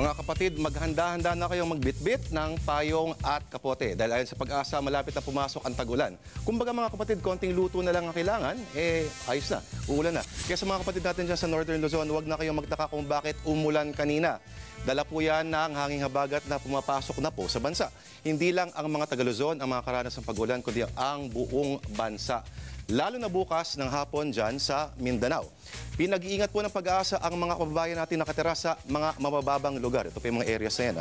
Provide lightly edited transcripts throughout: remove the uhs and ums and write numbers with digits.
Mga kapatid, maghanda-handa na kayong magbitbit ng payong at kapote. Dahil ayon sa Pag-asa, malapit na pumasok ang tag-ulan. Kumbaga mga kapatid, konting luto na lang ang kailangan, ayos na, uulan na. Kaya sa mga kapatid natin dyan sa Northern Luzon, huwag na kayong magtaka kung bakit umulan kanina. Dala po yan ng hanging habagat na pumapasok na po sa bansa. Hindi lang ang mga taga-Luzon ang mga karanas ng pag-ulan, kundi ang buong bansa. Lalo na bukas ng hapon dyan sa Mindanao. Pinag-iingat po ng Pag-asa ang mga kababayan natin nakatira sa mga mabababang lugar. Ito po yung mga areas na yan.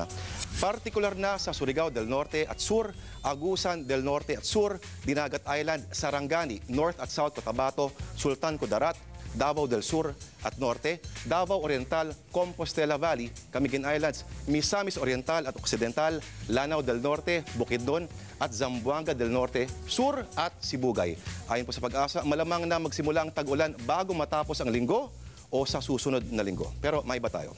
Partikular na sa Surigao del Norte at Sur, Agusan del Norte at Sur, Dinagat Island, Sarangani, North at South Cotabato, Sultan Kudarat, Davao del Sur at Norte, Davao Oriental, Compostela Valley, Camiguin Islands, Misamis Oriental at Occidental, Lanao del Norte, Bukidnon at Zamboanga del Norte, Sur at Sibugay. Ayon po sa Pag-asa, malamang na magsimula ang tag-ulan bago matapos ang linggo o sa susunod na linggo. Pero may iba tayo.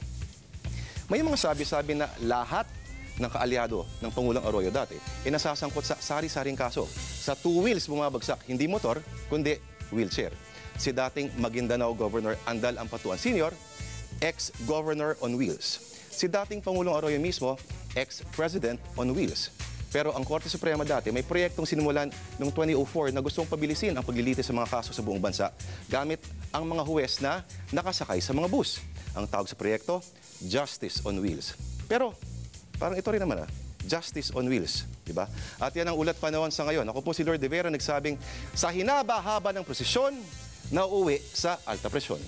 May mga sabi-sabi na lahat ng kaalyado ng Pangulong Arroyo dati nasasangkot sa sari-saring kaso. Sa two wheels bumabagsak, hindi motor, kundi wheelchair. Si dating Maguindanao Governor Andal Ampatuan Sr., ex-governor on wheels. Si dating Pangulong Arroyo mismo, ex-president on wheels. Pero ang Korte Suprema dati may proyektong sinimulan noong 2004 na gustong pabilisin ang paglilitis sa mga kaso sa buong bansa gamit ang mga huwes na nakasakay sa mga bus. Ang tawag sa proyekto, Justice on Wheels. Pero parang ito rin naman Justice on Wheels, di ba? At yan ang ulat panahon sa ngayon. Ako po si Lord De Vera nagsabing, sa hinaba-haba ng prosesyon, nauuwi sa alta presyon.